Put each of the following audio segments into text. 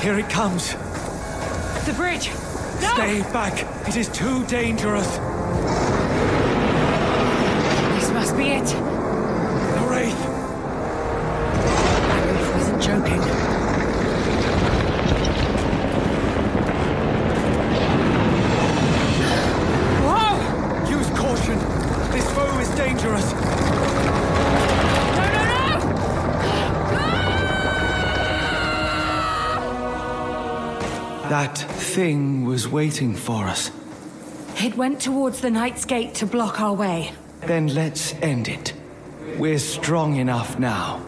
Here it comes. The bridge! No! Stay back! It is too dangerous! This must be it. The Wraith! Magnus wasn't joking. Whoa! Use caution! This foe is dangerous! No, no, no! That thing was waiting for us. It went towards the Knight's Gate to block our way. Then let's end it. We're strong enough now.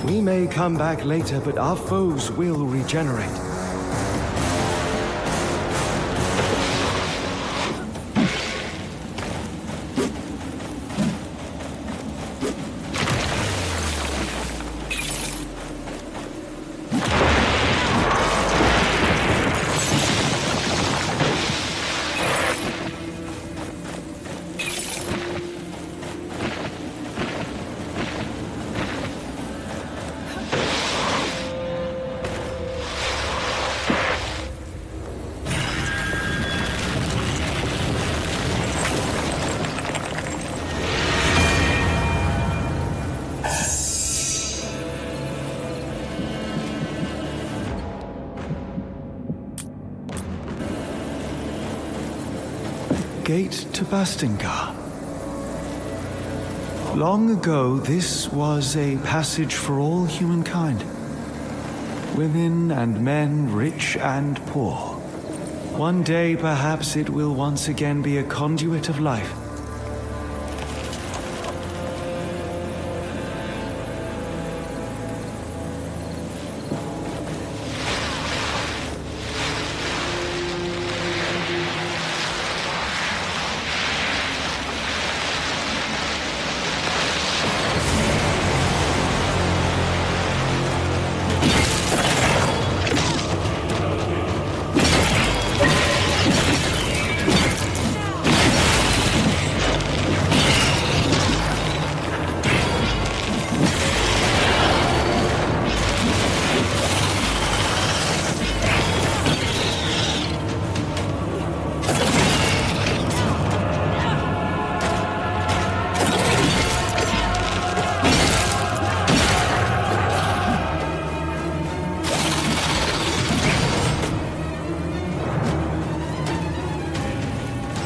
We may come back later, but our foes will regenerate. Gate to Bastingar. Long ago, this was a passage for all humankind. Women and men, rich and poor. One day, perhaps, it will once again be a conduit of life.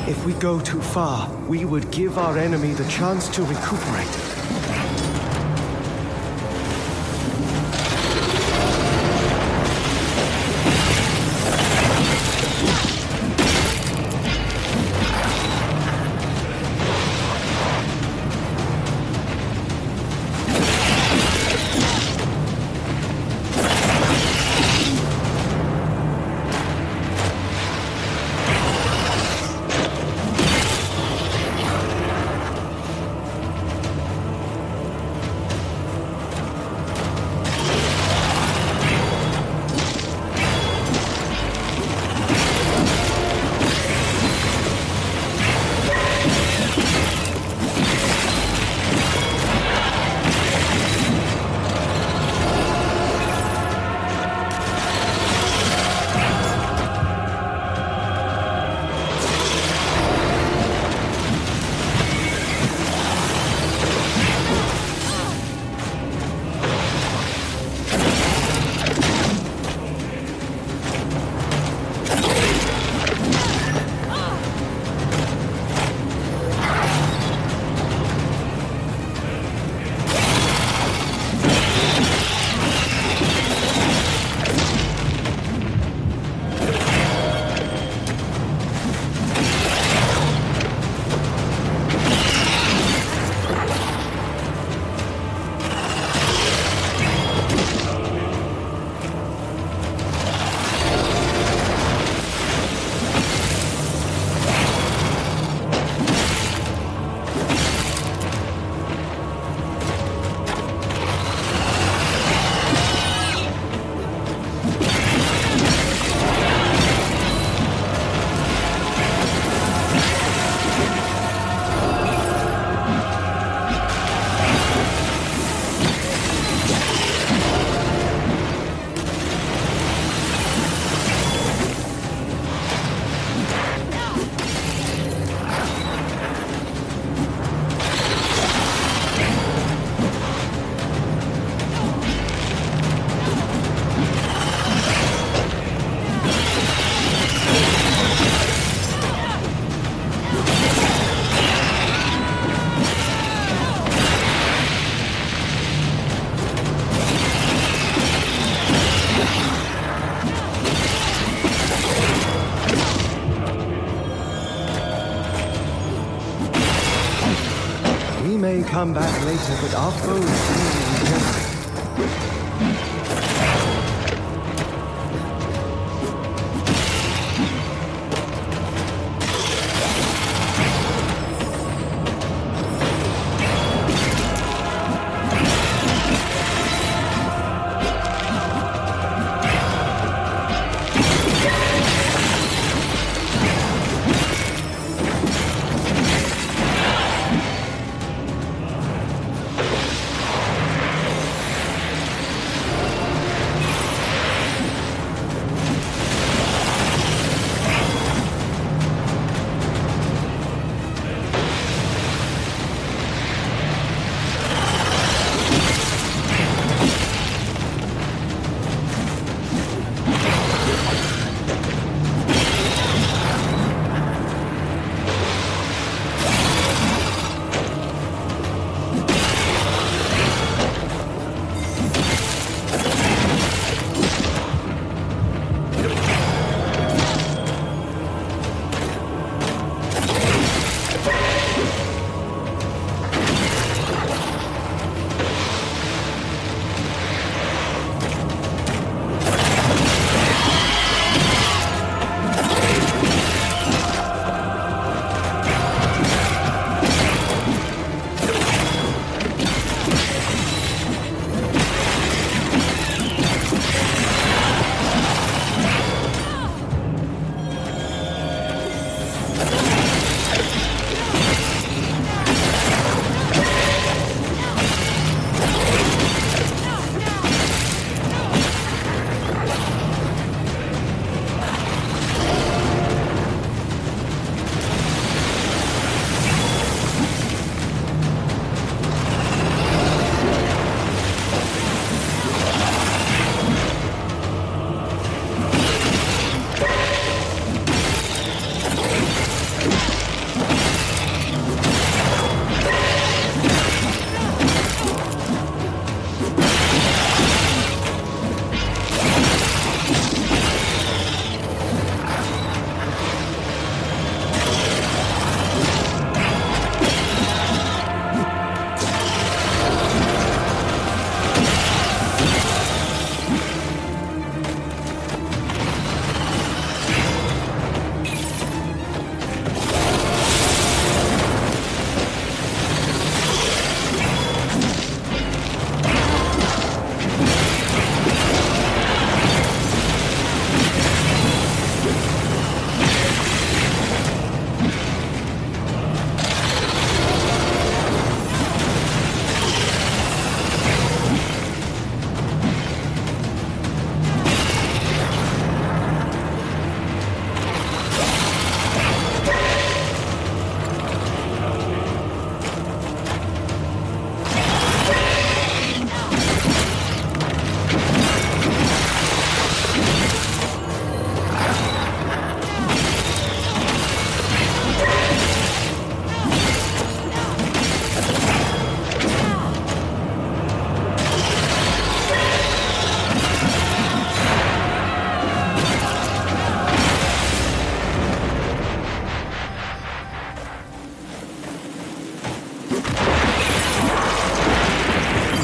If we go too far, we would give our enemy the chance to recuperate. We may come back later, but our foes will regenerate.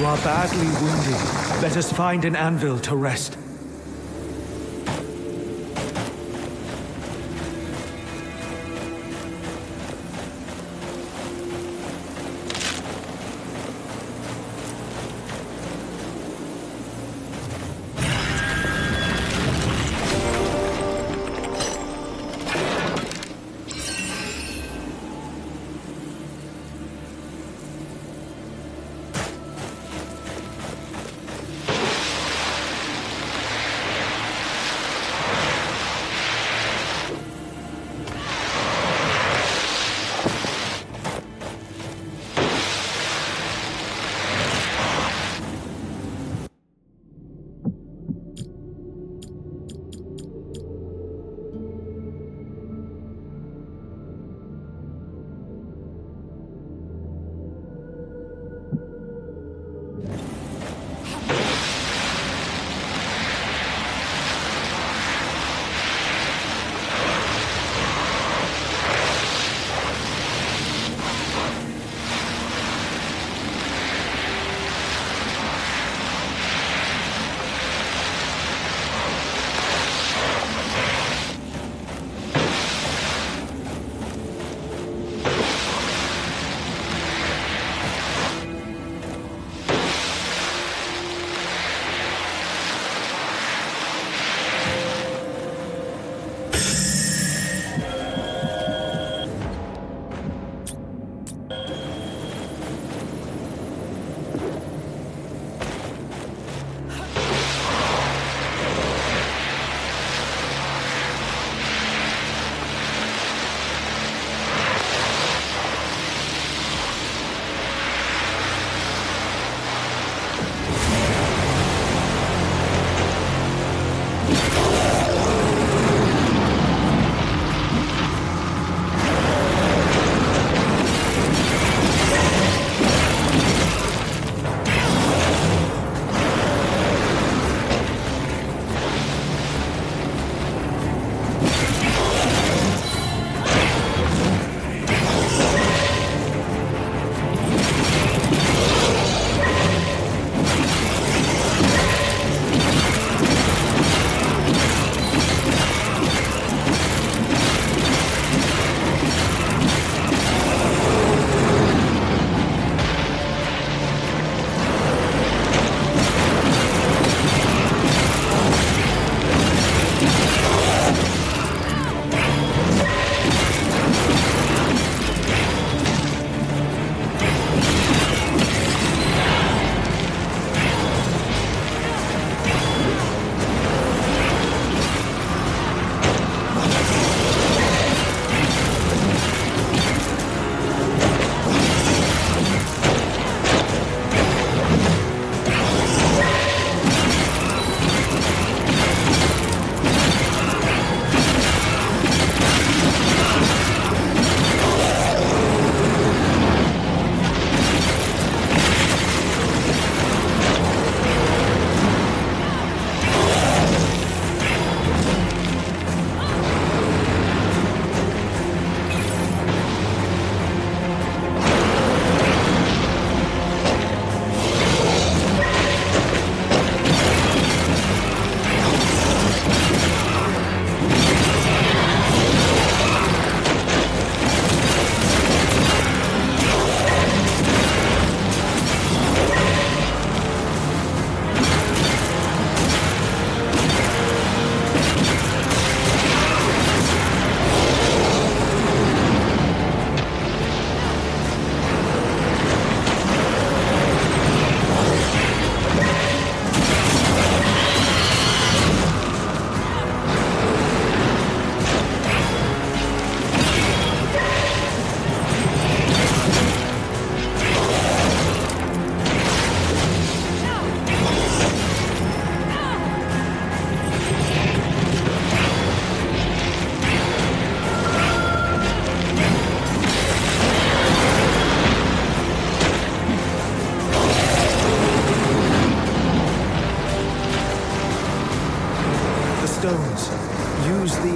are badly wounded. Let us find an anvil to rest.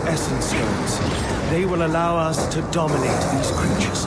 Essence stones. They will allow us to dominate these creatures.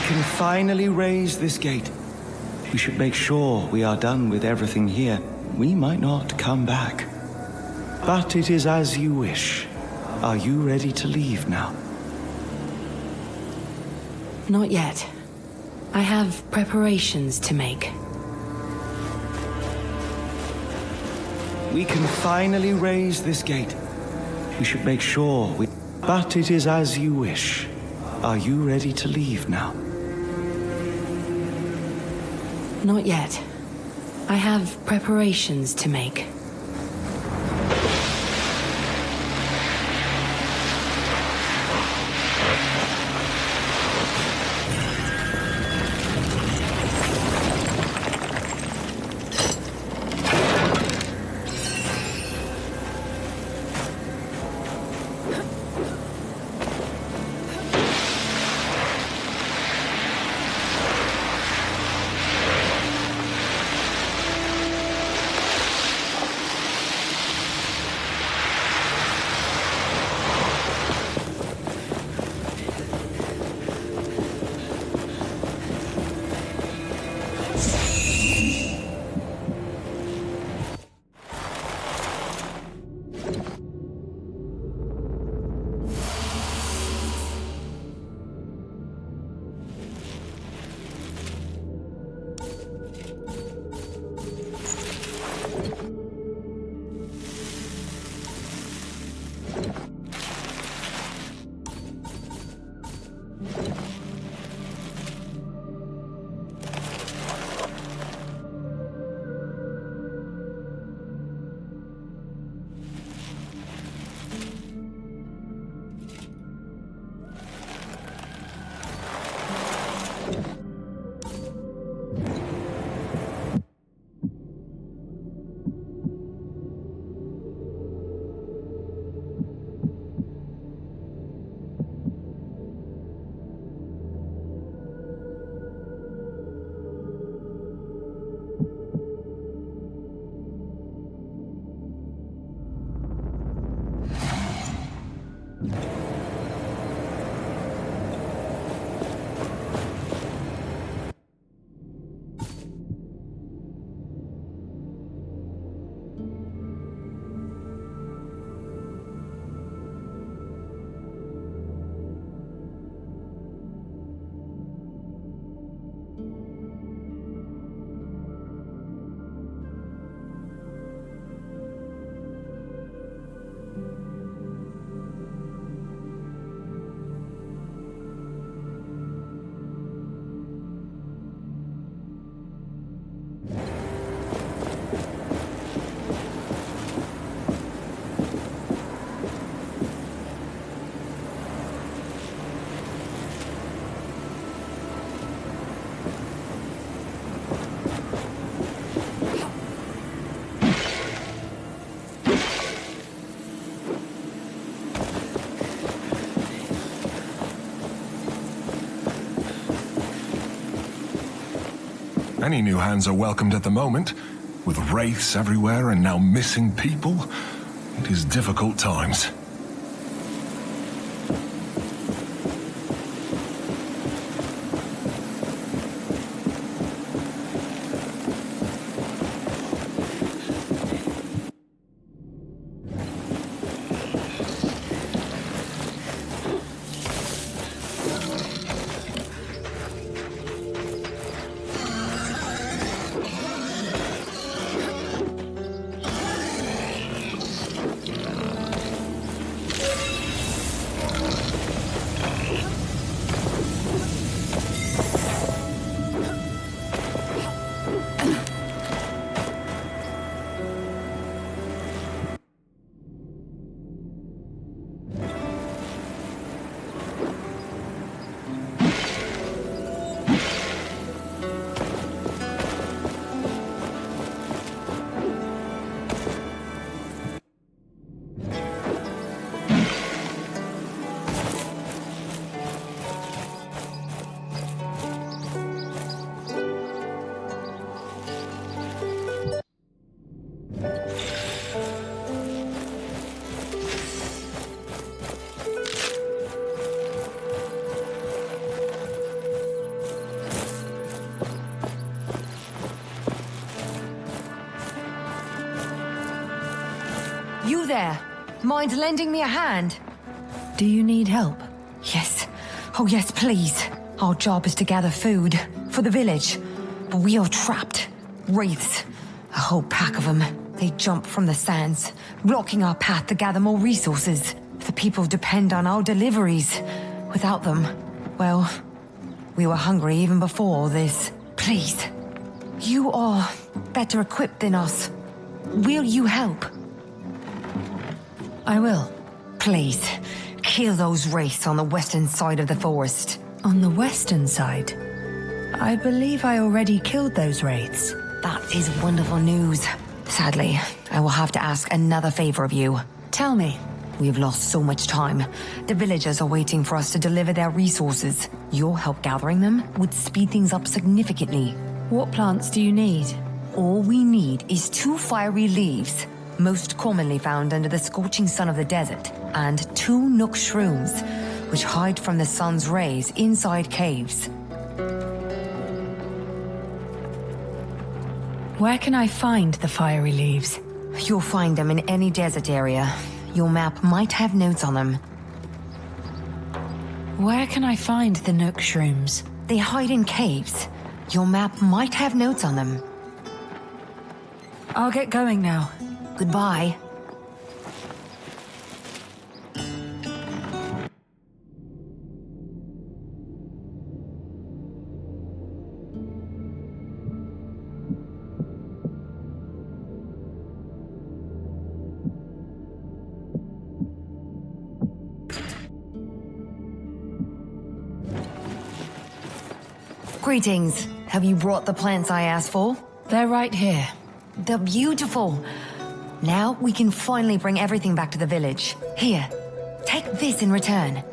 can finally raise this gate. We should make sure we are done with everything here. We might not come back. But it is as you wish. Are you ready to leave now? Not yet. I have preparations to make. We can finally raise this gate. We should make sure we... But it is as you wish. Are you ready to leave now? Not yet. I have preparations to make. Any new hands are welcomed at the moment. With wraiths everywhere and now missing people, it is difficult times. You there? Mind lending me a hand? Do you need help? Yes. Oh yes, please. Our job is to gather food for the village. But we are trapped. Wraiths. A whole pack of them. They jump from the sands, blocking our path to gather more resources. The people depend on our deliveries. Without them, well, we were hungry even before all this. Please. You are better equipped than us. Will you help? I will. Please, kill those wraiths on the western side of the forest. On the western side? I believe I already killed those wraiths. That is wonderful news. Sadly, I will have to ask another favor of you. Tell me. We've lost so much time. The villagers are waiting for us to deliver their resources. Your help gathering them would speed things up significantly. What plants do you need? All we need is 2 fiery leaves, most commonly found under the scorching sun of the desert, and 2 nook shrooms, which hide from the sun's rays inside caves. Where can I find the fiery leaves? You'll find them in any desert area. Your map might have notes on them. Where can I find the nook shrooms? They hide in caves. Your map might have notes on them. I'll get going now. Goodbye. Greetings. Have you brought the plants I asked for? They're right here. They're beautiful. Now we can finally bring everything back to the village. Here, take this in return.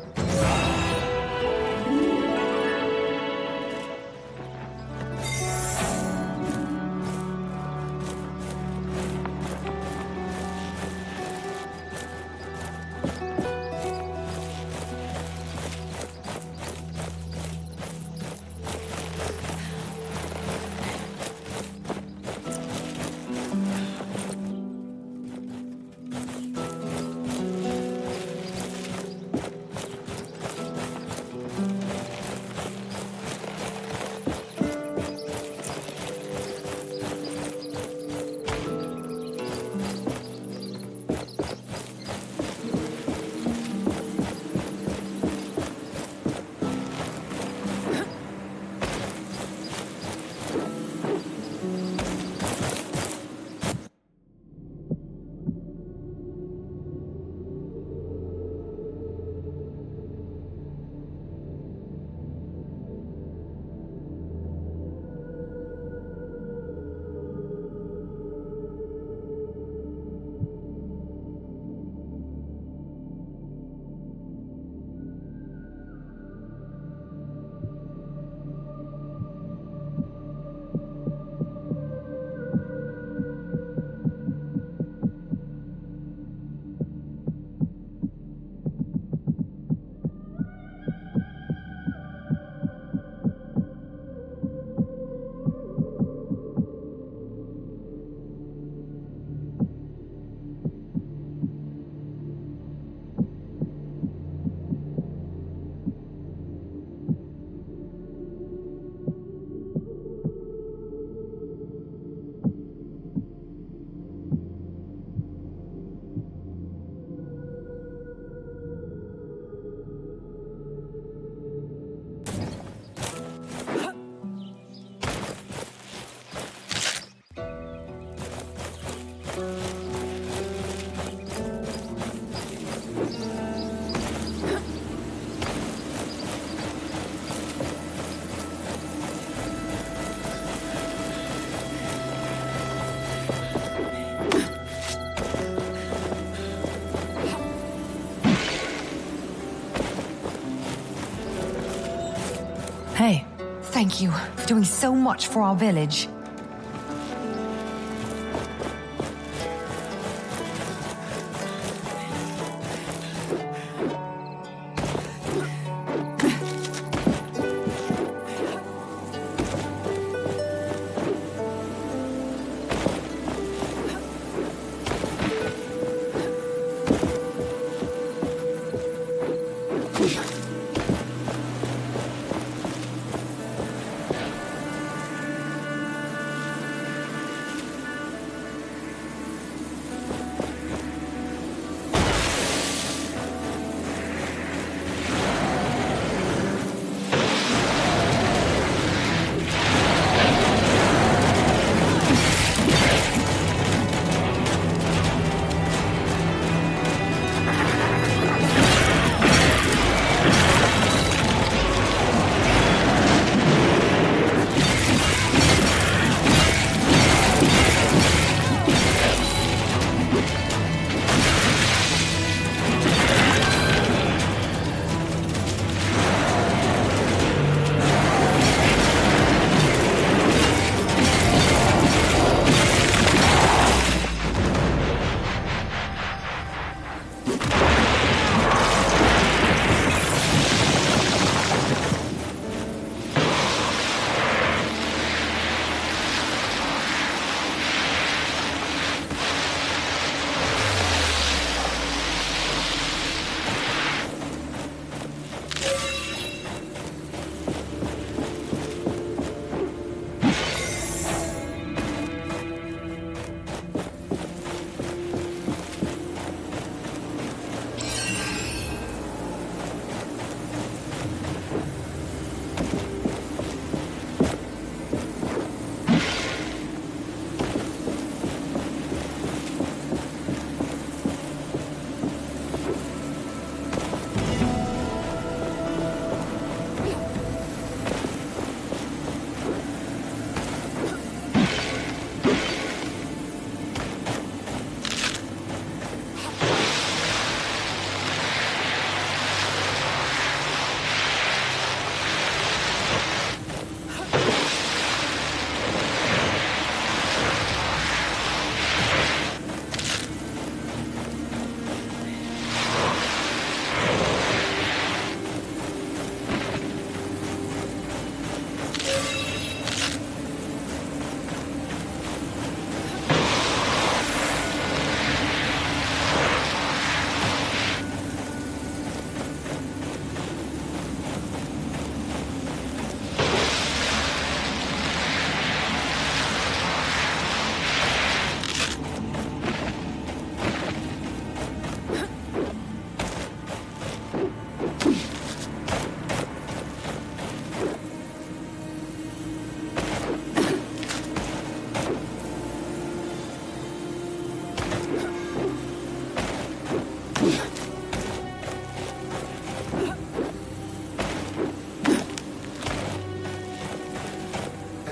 Hey. Thank you for doing so much for our village.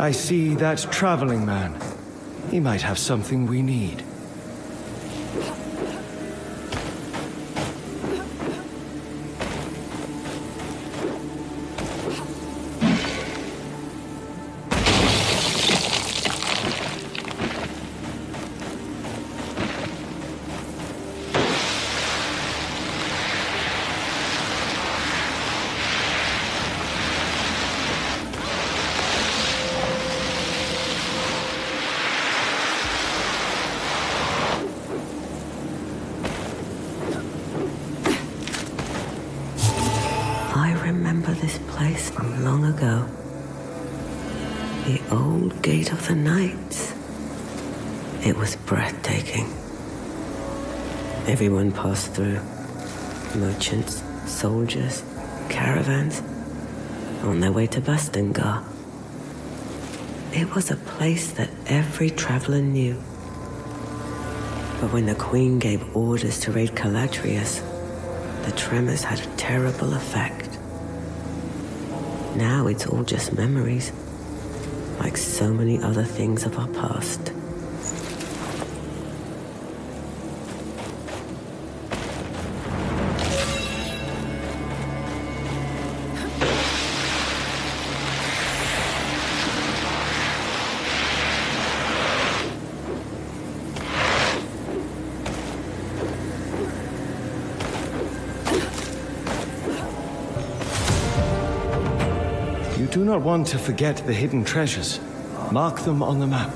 I see that traveling man. He might have something we need. I remember this place from long ago. The old Gate of the Knights. It was breathtaking. Everyone passed through. Merchants, soldiers, caravans, on their way to Bastingar. It was a place that every traveler knew. But when the Queen gave orders to raid Calatrius, the tremors had a terrible effect. Now it's all just memories, like so many other things of our past. You do not want to forget the hidden treasures. Mark them on the map.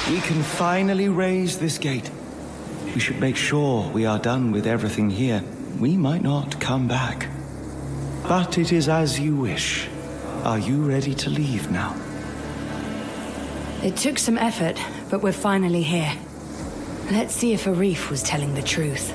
We can finally raise this gate. We should make sure we are done with everything here. We might not come back. But it is as you wish. Are you ready to leave now? It took some effort, but we're finally here. Let's see if Arif was telling the truth.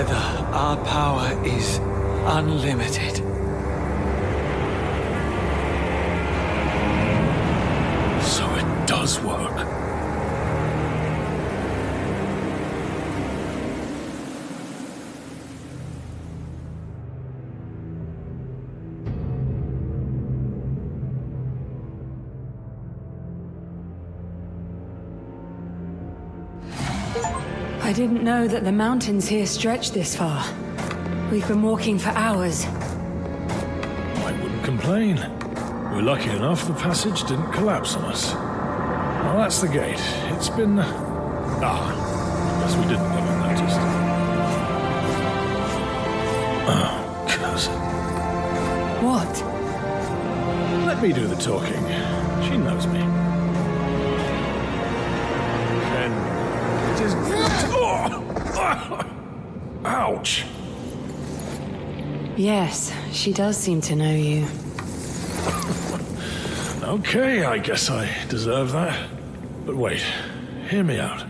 Together, our power is unlimited. So it does work. I didn't know that the mountains here stretched this far. We've been walking for hours. I wouldn't complain. We're lucky enough the passage didn't collapse on us. Well, that's the gate. It's been... I guess we didn't ever notice. Oh, cousin. What? Let me do the talking. She knows me. Ken, it is... Ouch! Yes, she does seem to know you. Okay, I guess I deserve that. But wait, hear me out.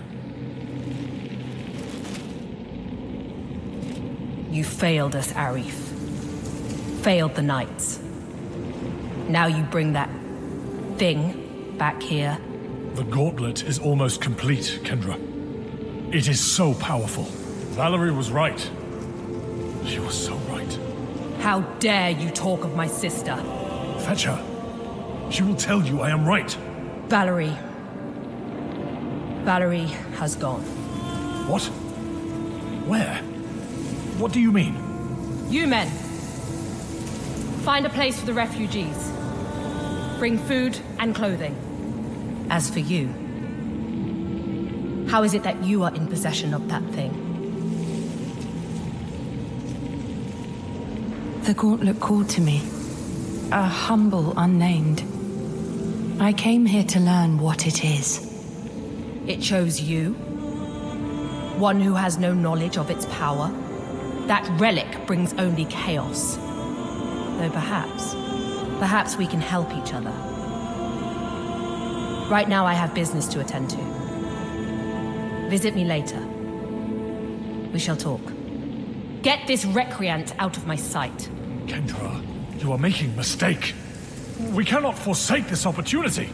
You failed us, Arif. Failed the Knights. Now you bring that thing back here. The gauntlet is almost complete, Kendra. It is so powerful. Valerie was right. She was so right. How dare you talk of my sister? Fetch her. She will tell you I am right. Valerie. Valerie has gone. What? Where? What do you mean? You men. Find a place for the refugees. Bring food and clothing. As for you, how is it that you are in possession of that thing? The gauntlet called to me. A humble unnamed. I came here to learn what it is. It chose you? One who has no knowledge of its power? That relic brings only chaos. Though perhaps we can help each other. Right now I have business to attend to. Visit me later. We shall talk. Get this recreant out of my sight. Kendra, you are making a mistake. We cannot forsake this opportunity.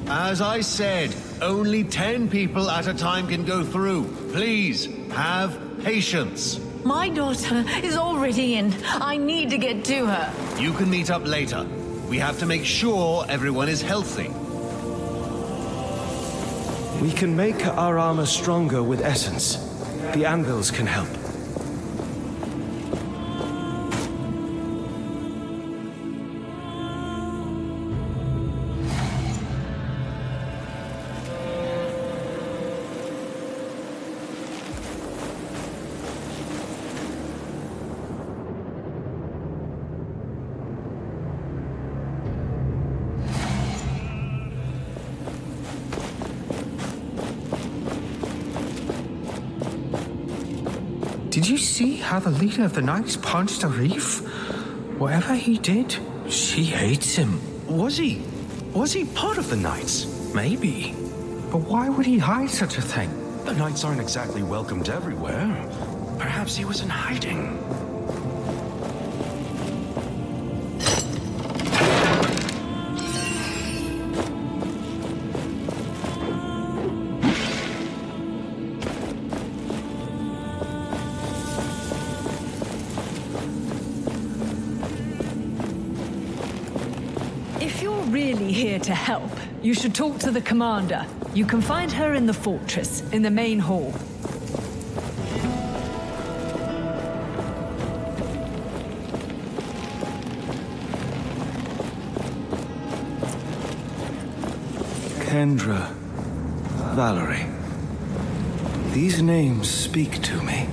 As I said, only 10 people at a time can go through. Please, have patience. My daughter is already in. I need to get to her. You can meet up later. We have to make sure everyone is healthy. We can make our armor stronger with essence. The anvils can help. Did you see how the leader of the Knights punched Arif? Whatever he did, she hates him. Was he part of the Knights? Maybe. But why would he hide such a thing? The Knights aren't exactly welcomed everywhere. Perhaps he was in hiding. If you're really here to help, you should talk to the commander. You can find her in the fortress, in the main hall. Kendra, Valerie. These names speak to me.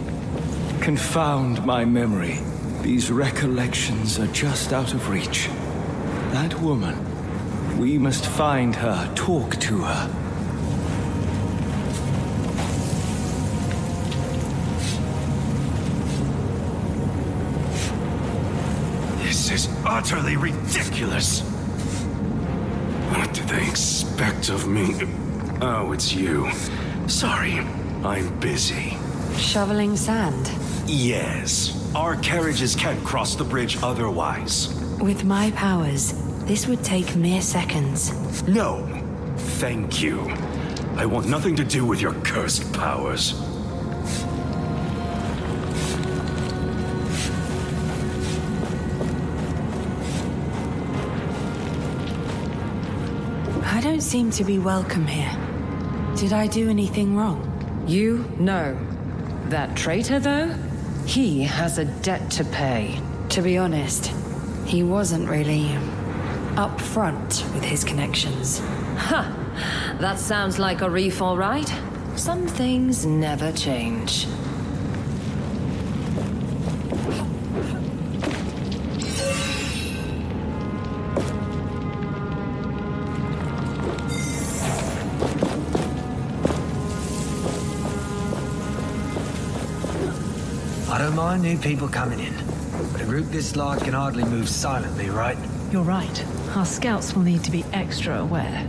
Confound my memory. These recollections are just out of reach. That woman. We must find her, talk to her. This is utterly ridiculous. What do they expect of me? Oh, it's you. Sorry, I'm busy. Shoveling sand? Yes. Our carriages can't cross the bridge otherwise. With my powers, this would take mere seconds. No. Thank you. I want nothing to do with your cursed powers. I don't seem to be welcome here. Did I do anything wrong? You? No. That traitor, though? He has a debt to pay. To be honest, he wasn't really upfront with his connections. Ha! That sounds like a reef, all right. Some things never change. I don't mind new people coming in, but a group this large can hardly move silently, right? You're right. Our scouts will need to be extra aware.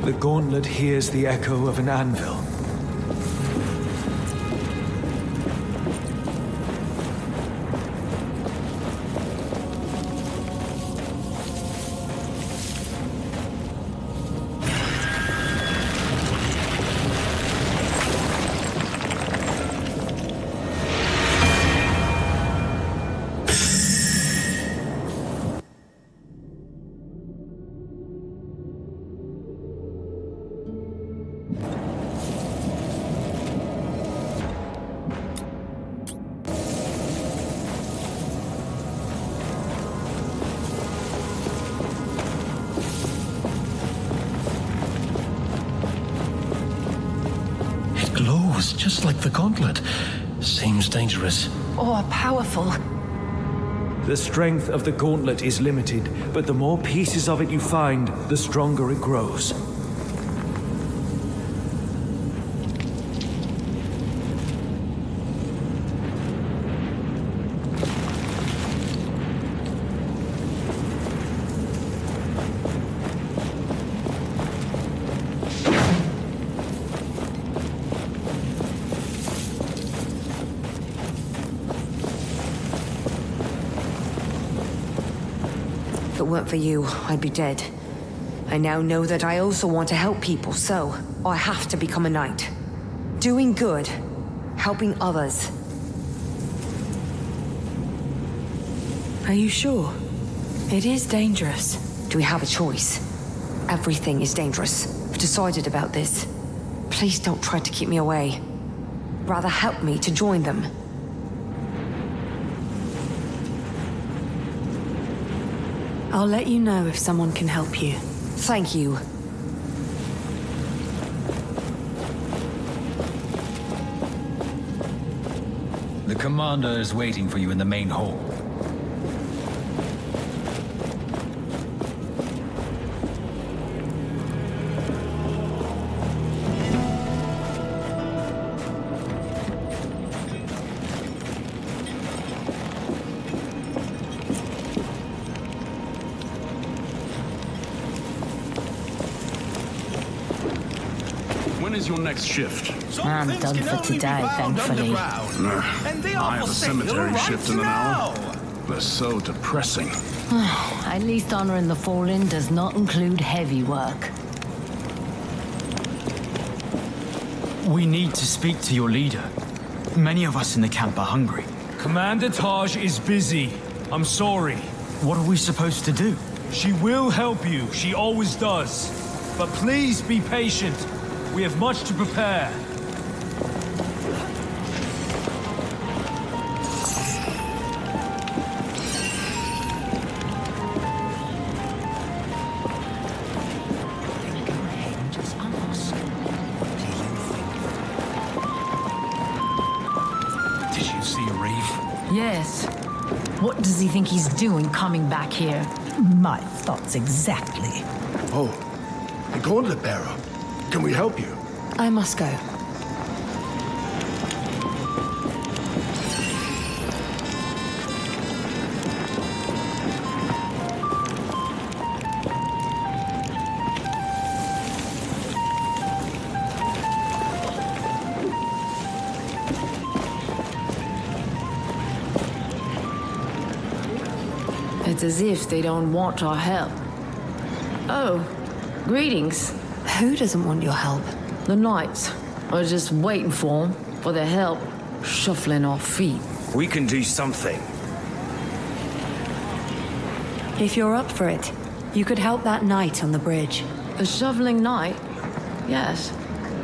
The gauntlet hears the echo of an anvil. Just like the gauntlet. Seems dangerous. Or powerful. The strength of the gauntlet is limited, but the more pieces of it you find, the stronger it grows. If it weren't for you, I'd be dead. I now know that I also want to help people, so I have to become a knight. Doing good, helping others. Are you sure? It is dangerous. Do we have a choice? Everything is dangerous. I've decided about this. Please don't try to keep me away. Rather help me to join them. I'll let you know if someone can help you. Thank you. The commander is waiting for you in the main hall. When is your next shift? I'm done for today, thankfully. I have a cemetery shift in an hour. They're so depressing. At least honoring the fallen does not include heavy work. We need to speak to your leader. Many of us in the camp are hungry. Commander Taj is busy. I'm sorry. What are we supposed to do? She will help you. She always does. But please be patient. We have much to prepare. Did you see Reeve? Yes. What does he think he's doing coming back here? My thoughts exactly. Oh, the Gauntlet Bearer. Can we help you? I must go. It's as if they don't want our help. Oh, greetings. Who doesn't want your help? The knights are just waiting for their help, shuffling our feet. We can do something. If you're up for it, you could help that knight on the bridge. A shoveling knight? Yes.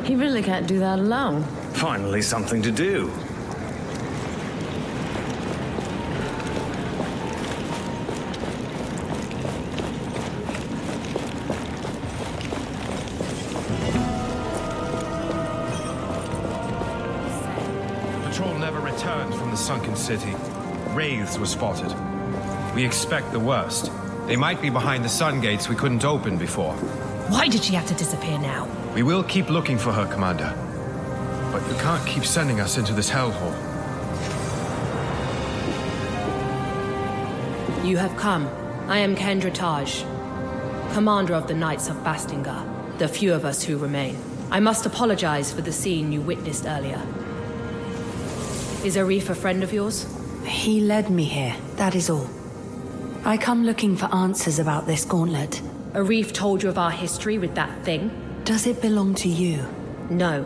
He really can't do that alone. Finally something to do. Sunken city. Wraiths were spotted. We expect the worst. They might be behind the sun gates we couldn't open before. Why did she have to disappear now? We will keep looking for her, Commander. But you can't keep sending us into this hellhole. You have come. I am Kendra Taj, commander of the Knights of Bastingar, the few of us who remain. I must apologize for the scene you witnessed earlier. Is Arif a friend of yours? He led me here, that is all. I come looking for answers about this gauntlet. Arif told you of our history with that thing? Does it belong to you? No.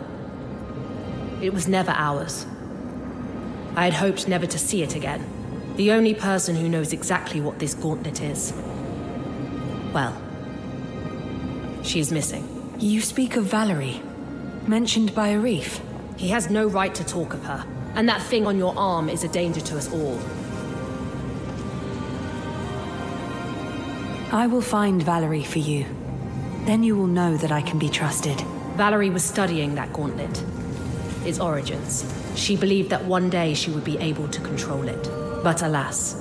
It was never ours. I had hoped never to see it again. The only person who knows exactly what this gauntlet is, well, she is missing. You speak of Valerie, mentioned by Arif. He has no right to talk of her. And that thing on your arm is a danger to us all. I will find Valerie for you. Then you will know that I can be trusted. Valerie was studying that gauntlet. Its origins. She believed that one day she would be able to control it. But alas,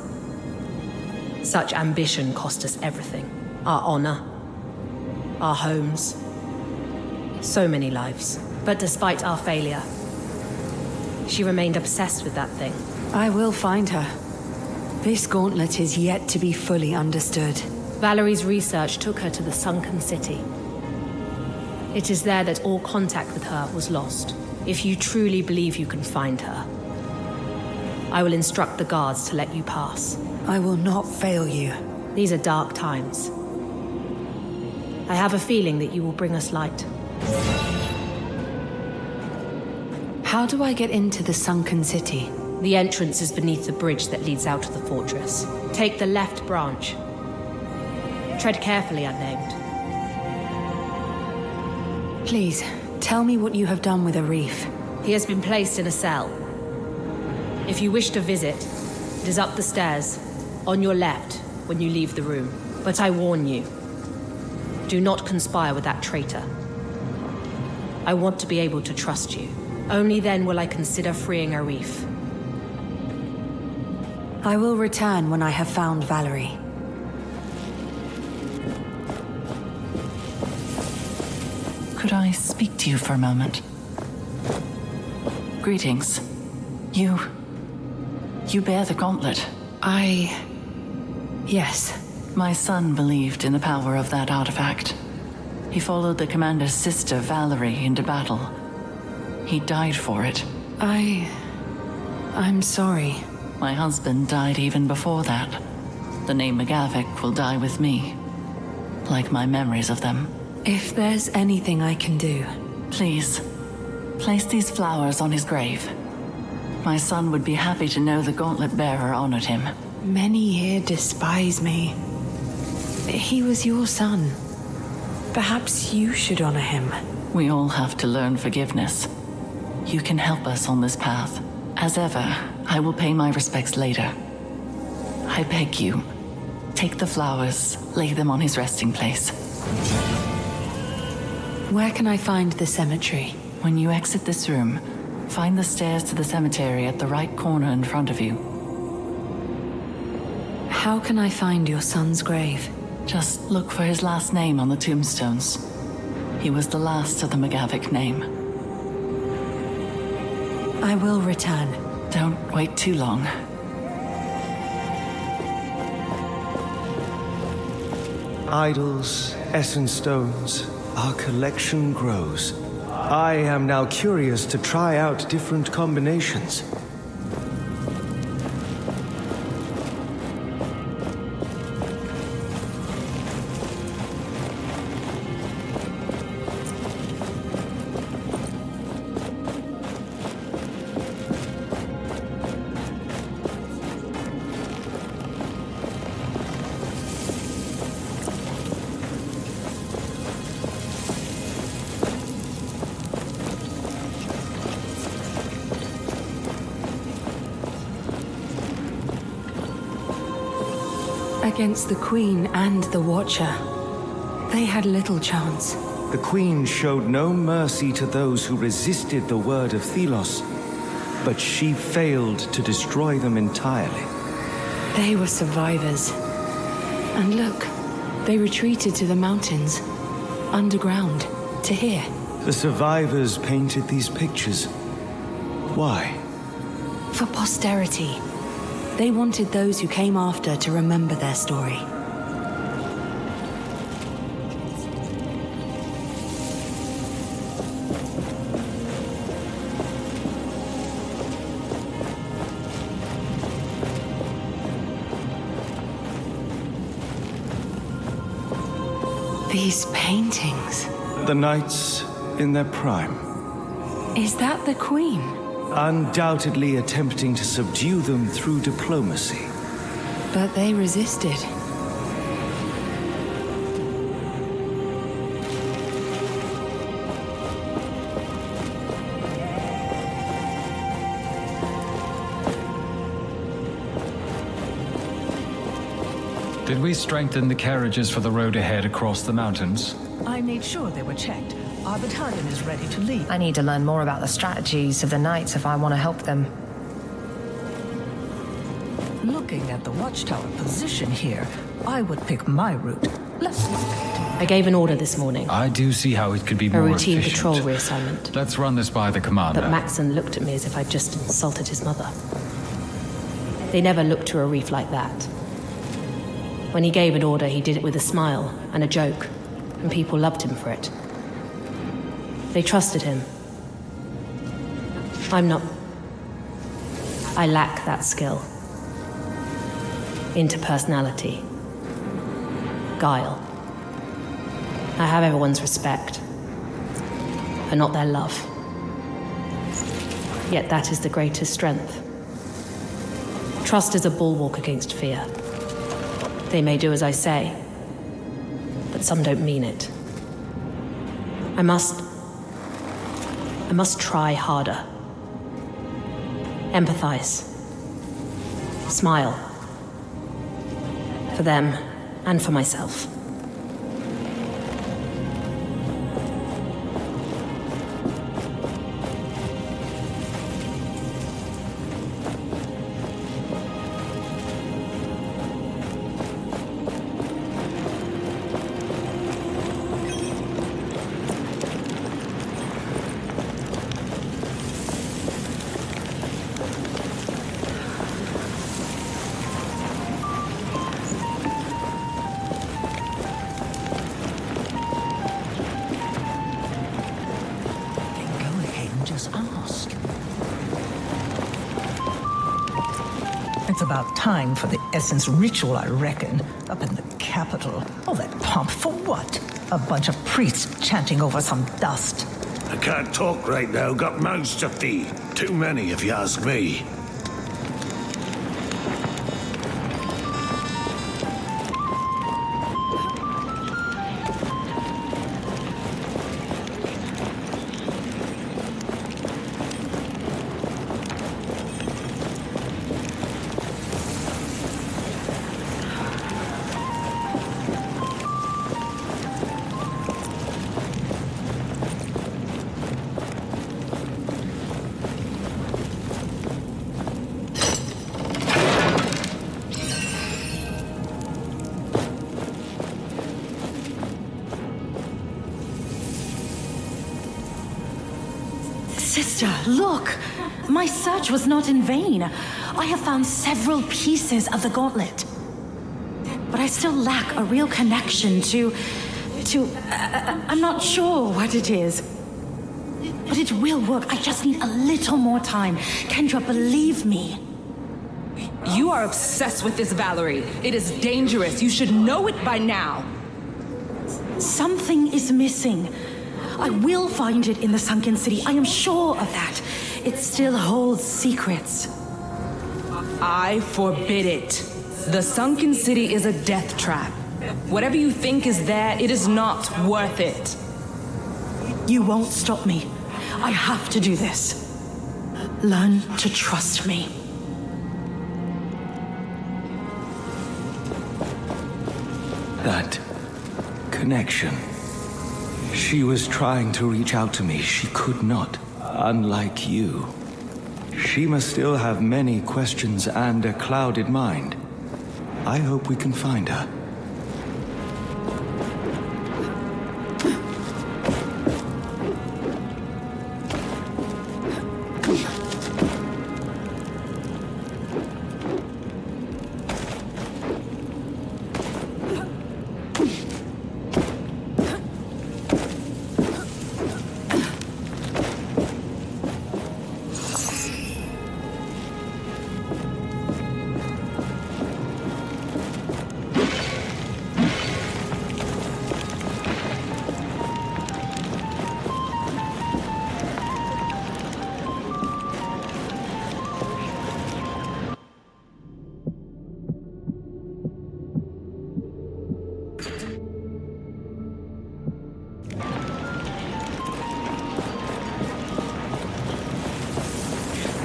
such ambition cost us everything. Our honor, our homes, so many lives. But despite our failure, she remained obsessed with that thing. I will find her. This gauntlet is yet to be fully understood. Valerie's research took her to the sunken city. It is there that all contact with her was lost. If you truly believe you can find her, I will instruct the guards to let you pass. I will not fail you. These are dark times. I have a feeling that you will bring us light. How do I get into the sunken city? The entrance is beneath the bridge that leads out of the fortress. Take the left branch. Tread carefully, unnamed. Please, tell me what you have done with Arif. He has been placed in a cell. If you wish to visit, it is up the stairs, on your left, when you leave the room. But I warn you, do not conspire with that traitor. I want to be able to trust you. Only then will I consider freeing Arif. I will return when I have found Valerie. Could I speak to you for a moment? Greetings. You bear the gauntlet. Yes. My son believed in the power of that artifact. He followed the commander's sister, Valerie, into battle. He died for it. I'm sorry. My husband died even before that. The name McGavick will die with me, like my memories of them. If there's anything I can do... Please, place these flowers on his grave. My son would be happy to know the gauntlet bearer honored him. Many here despise me. He was your son. Perhaps you should honor him. We all have to learn forgiveness. You can help us on this path. As ever, I will pay my respects later. I beg you, take the flowers, lay them on his resting place. Where can I find the cemetery? When you exit this room, find the stairs to the cemetery at the right corner in front of you. How can I find your son's grave? Just look for his last name on the tombstones. He was the last of the McGavick name. I will return. Don't wait too long. Idols, essence stones, our collection grows. I am now curious to try out different combinations. Against the Queen and the Watcher, they had little chance. The Queen showed no mercy to those who resisted the word of Thelos, but she failed to destroy them entirely. They were survivors. And look, they retreated to the mountains, underground, to here. The survivors painted these pictures. Why? For posterity. They wanted those who came after to remember their story. These paintings. The knights in their prime. Is that the Queen? Undoubtedly attempting to subdue them through diplomacy. But they resisted. Did we strengthen the carriages for the road ahead across the mountains? I made sure they were checked. Our battalion is ready to leave. I need to learn more about the strategies of the knights if I want to help them. Looking at the watchtower position here, I would pick my route. Let's look. I gave an order this morning. I do see how it could be A more routine efficient. patrol reassignment. Let's run this by the commander. But Maxon looked at me as if I'd just insulted his mother. They never looked to a reef like that. When he gave an order, he did it with a smile and a joke, and people loved him for it. They trusted him. I'm not... I lack that skill. Interpersonality. Guile. I have everyone's respect, but not their love. Yet that is the greatest strength. Trust is a bulwark against fear. They may do as I say, but some don't mean it. I must try harder. Empathize. Smile. For them and for myself. It's about time for the Essence ritual, I reckon. Up in the capital. All that pomp for what? A bunch of priests chanting over some dust. I can't talk right now. Got mouths to feed. Too many, if you ask me. Sister, look! My search was not in vain. I have found several pieces of the gauntlet. But I still lack a real connection to... I'm not sure what it is. But it will work. I just need a little more time. Kendra, believe me. You are obsessed with this, Valerie. It is dangerous. You should know it by now. Something is missing. I will find it in the sunken city. I am sure of that. It still holds secrets. I forbid it. The sunken city is a death trap. Whatever you think is there, it is not worth it. You won't stop me. I have to do this. Learn to trust me. That connection. She was trying to reach out to me. She could not. Unlike you. She must still have many questions and a clouded mind. I hope we can find her.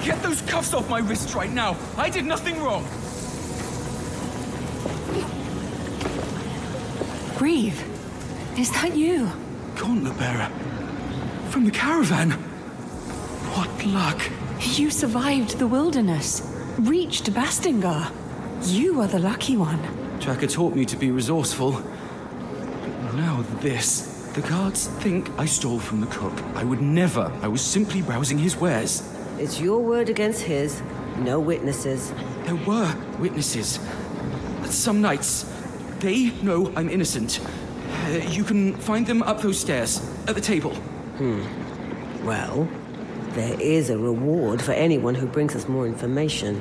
Get those cuffs off my wrists right now! I did nothing wrong! Reeve, is that you? Gauntlet bearer. From the caravan. What luck. You survived the wilderness, reached Bastingar. You are the lucky one. Tracker taught me to be resourceful. But now this. The guards think I stole from the cook. I would never. I was simply browsing his wares. It's your word against his. No witnesses. There were witnesses. Some nights. They know I'm innocent. You can find them up those stairs, at the table. Well, there is a reward for anyone who brings us more information.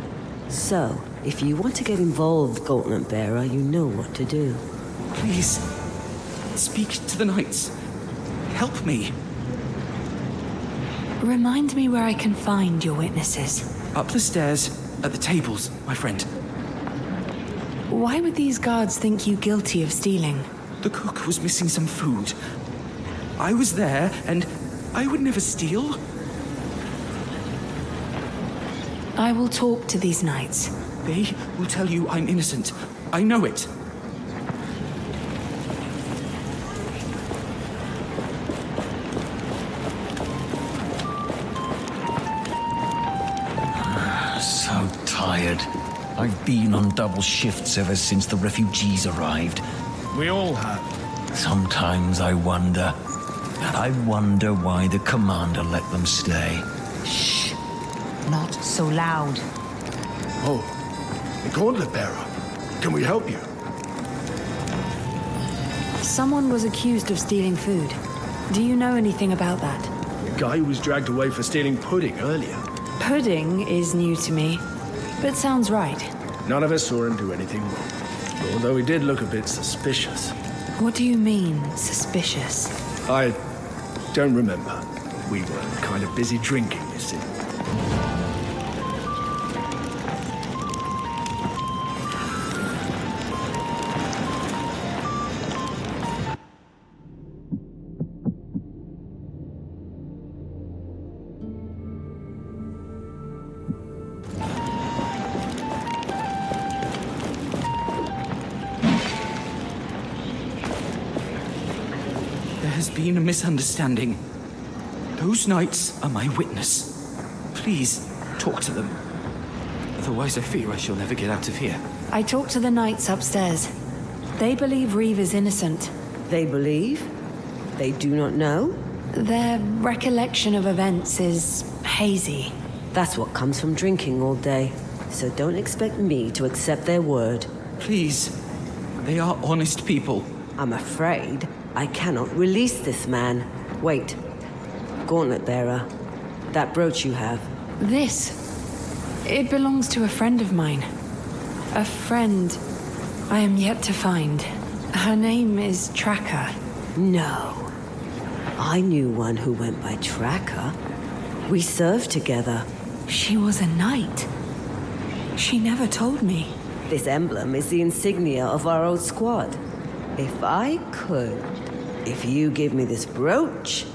So, if you want to get involved, Gauntlet Bearer, you know what to do. Please, speak to the knights. Help me. Remind me where I can find your witnesses. Up the stairs, at the tables, my friend. Why would these guards think you guilty of stealing? The cook was missing some food. I was there, and I would never steal. I will talk to these knights. They will tell you I'm innocent. I know it. So tired. I've been on double shifts ever since the refugees arrived. We all have. Sometimes I wonder why the commander let them stay. Shh. Not so loud. Oh, the Gauntlet Bearer. Can we help you? Someone was accused of stealing food. Do you know anything about that? The guy who was dragged away for stealing pudding earlier. Pudding is new to me, but sounds right. None of us saw him do anything wrong. Although he did look a bit suspicious. What do you mean, suspicious? I don't remember. We were kind of busy drinking, you see. There's been a misunderstanding. Those knights are my witness. Please, talk to them. Otherwise, I fear I shall never get out of here. I talked to the knights upstairs. They believe Reeve is innocent. They believe? They do not know? Their recollection of events is hazy. That's what comes from drinking all day. So don't expect me to accept their word. Please. They are honest people. I'm afraid I cannot release this man. Wait. Gauntlet bearer. That brooch you have. This. It belongs to a friend of mine. A friend I am yet to find. Her name is Tracker. No. I knew one who went by Tracker. We served together. She was a knight. She never told me. This emblem is the insignia of our old squad. If I could, if you give me this brooch,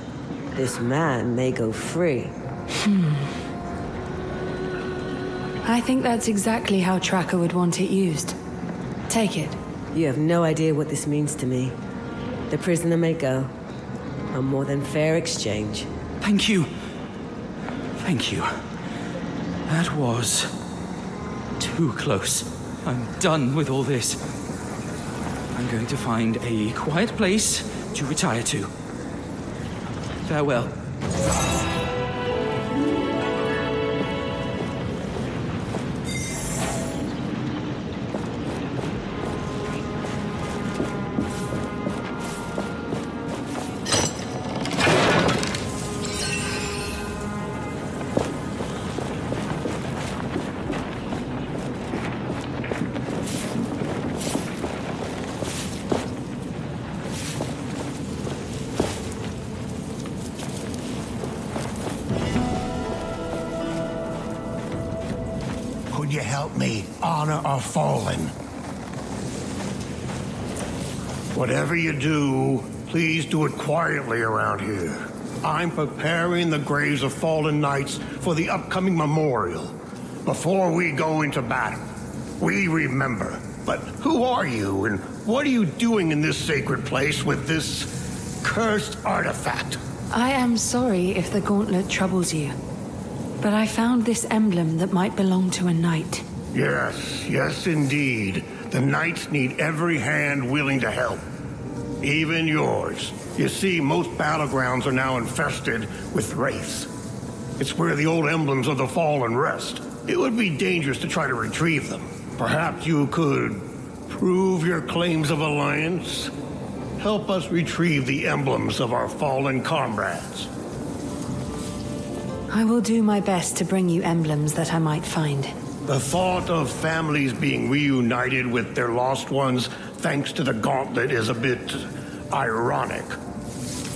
this man may go free. I think that's exactly how Tracker would want it used. Take it. You have no idea what this means to me. The prisoner may go. A more than fair exchange. Thank you. Thank you. That was too close. I'm done with all this. I'm going to find a quiet place to retire to. Farewell. Could you help me honor our fallen? Whatever you do, please do it quietly around here. I'm preparing the graves of fallen knights for the upcoming memorial. Before we go into battle, we remember. But who are you, and what are you doing in this sacred place with this cursed artifact? I am sorry if the gauntlet troubles you, but I found this emblem that might belong to a knight. Yes, indeed. The knights need every hand willing to help. Even yours. You see, most battlegrounds are now infested with wraiths. It's where the old emblems of the fallen rest. It would be dangerous to try to retrieve them. Perhaps you could prove your claims of alliance? Help us retrieve the emblems of our fallen comrades. I will do my best to bring you emblems that I might find. The thought of families being reunited with their lost ones thanks to the gauntlet is a bit ironic.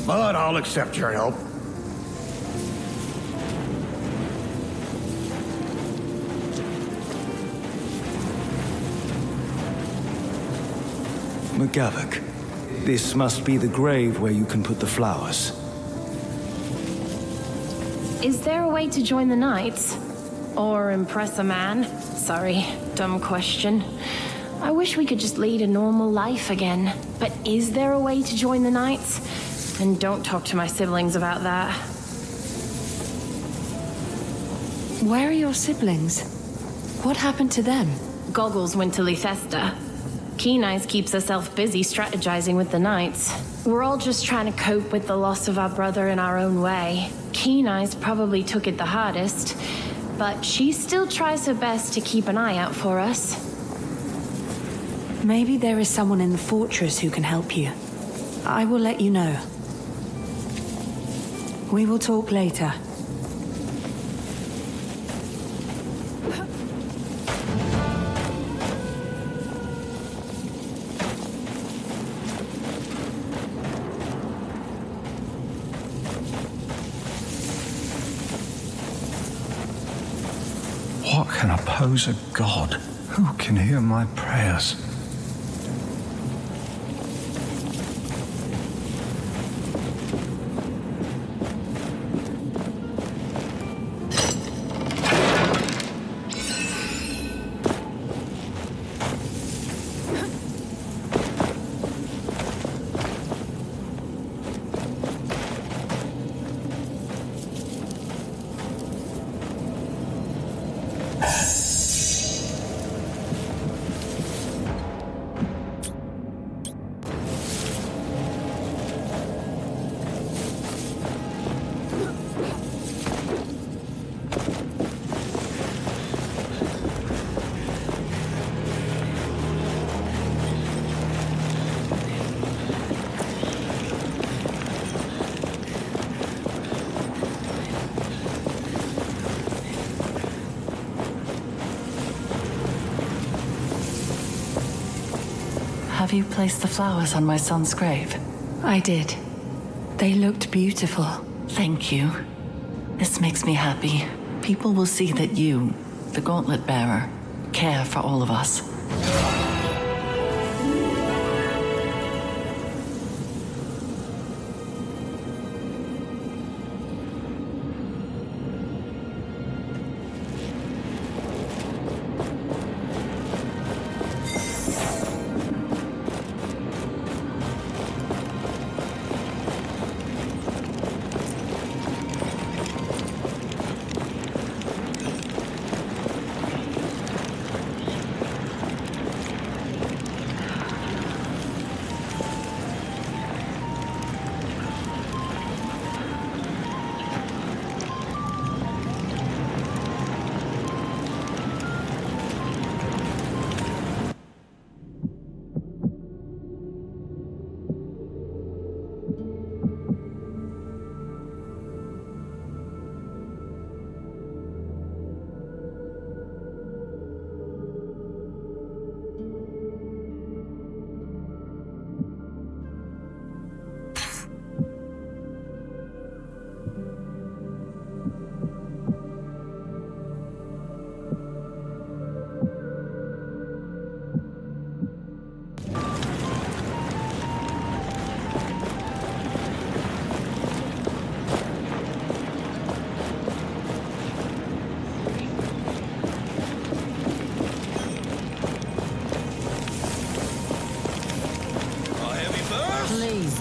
But I'll accept your help. McGavock, this must be the grave where you can put the flowers. Is there a way to join the Knights? Or impress a man? Sorry, dumb question. I wish we could just lead a normal life again. But is there a way to join the Knights? And don't talk to my siblings about that. Where are your siblings? What happened to them? Goggles went to Lythesta. Keen Eyes keeps herself busy strategizing with the Knights. We're all just trying to cope with the loss of our brother in our own way. Keen Eyes probably took it the hardest, but she still tries her best to keep an eye out for us. Maybe there is someone in the fortress who can help you. I will let you know. We will talk later. What can oppose a god? Who can hear my prayers? you place the flowers on my son's grave? I did. They looked beautiful. Thank you. This makes me happy. People will see that you, the Gauntlet Bearer, care for all of us.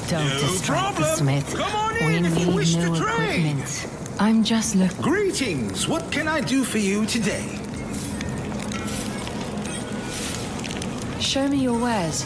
Don't distract the smith. We need new equipment. I'm just looking. Greetings! What can I do for you today? Show me your wares.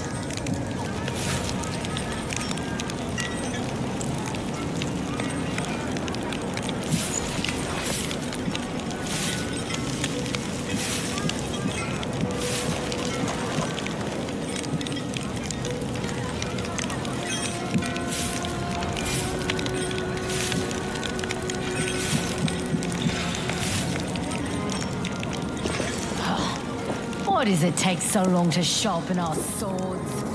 Why does it take so long to sharpen our swords?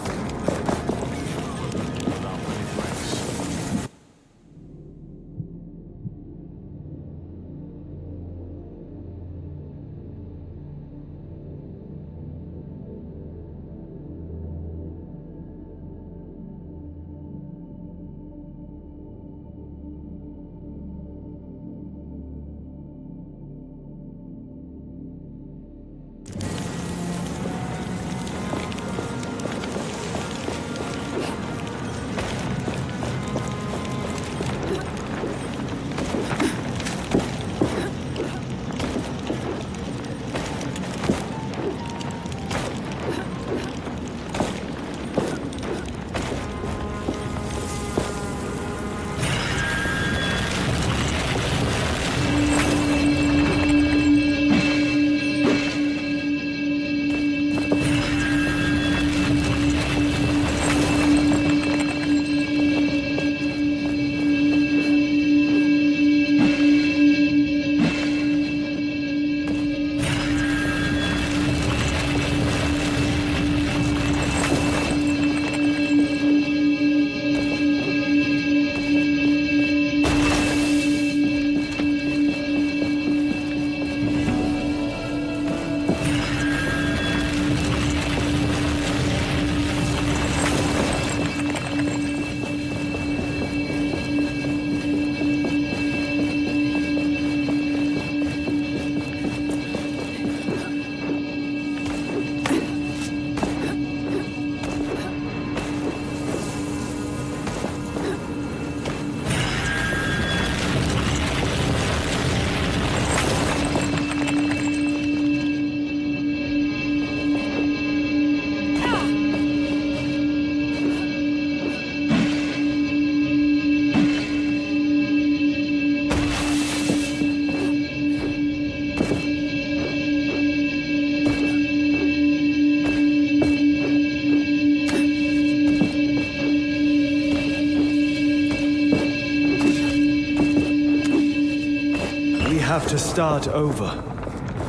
Have to start over.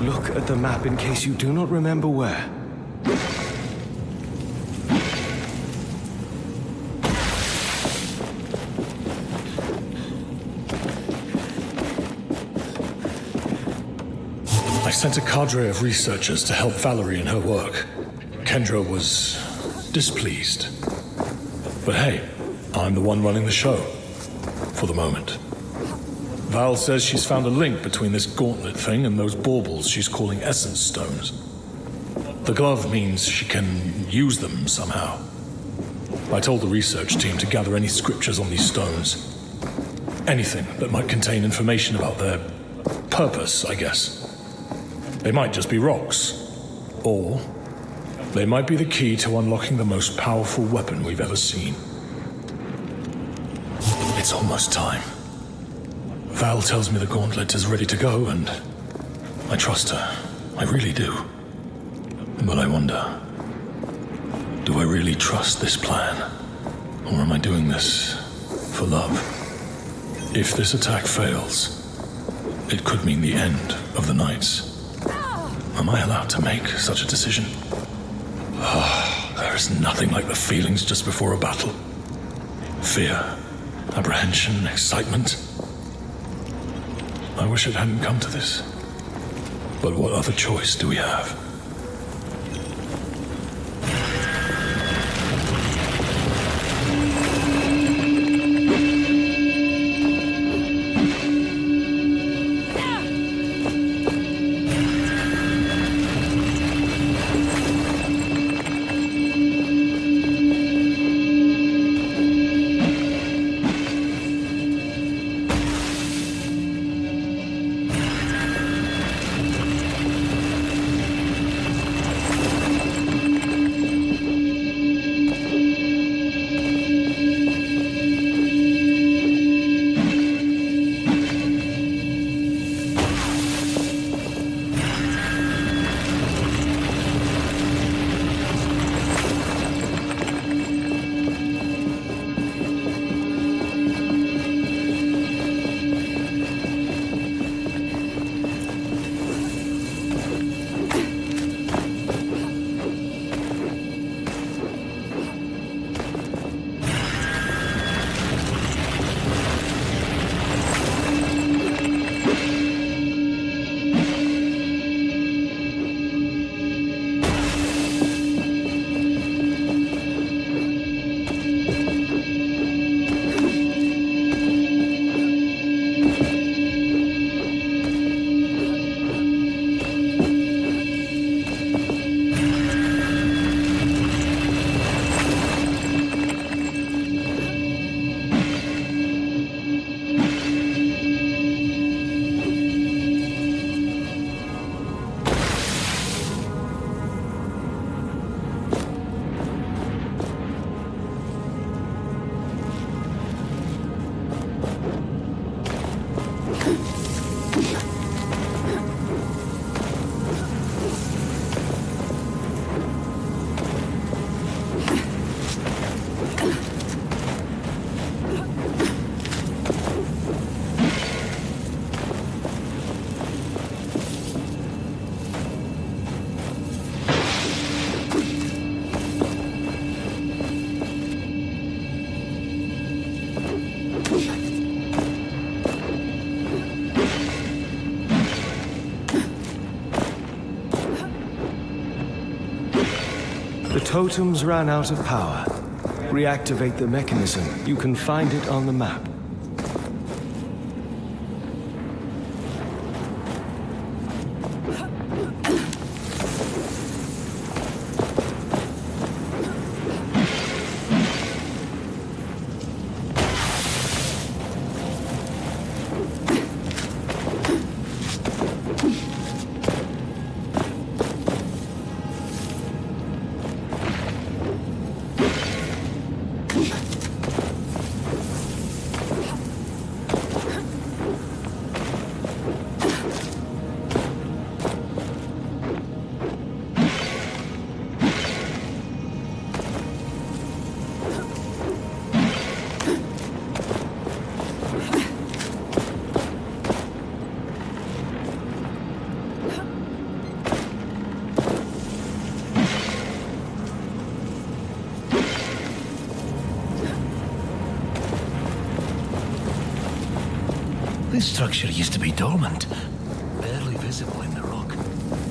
Look at the map in case you do not remember where. sent a cadre of researchers to help Valerie in her work. Kendra was displeased. But hey, I'm the one running the show. For the moment. Val says she's found a link between this gauntlet thing and those baubles she's calling essence stones. The glove means she can use them somehow. I told the research team to gather any scriptures on these stones. Anything that might contain information about their purpose, I guess. They might just be rocks. Or they might be the key to unlocking the most powerful weapon we've ever seen. It's almost time. Val tells me the gauntlet is ready to go, and I trust her. I really do. But I wonder, do I really trust this plan? Or am I doing this for love? If this attack fails, it could mean the end of the Knights. Am I allowed to make such a decision? There is nothing like the feelings just before a battle. Fear, apprehension, excitement. I wish it hadn't come to this. But what other choice do we have? The totems ran out of power. Reactivate the mechanism. You can find it on the map. This structure used to be dormant, barely visible. visible in the rock.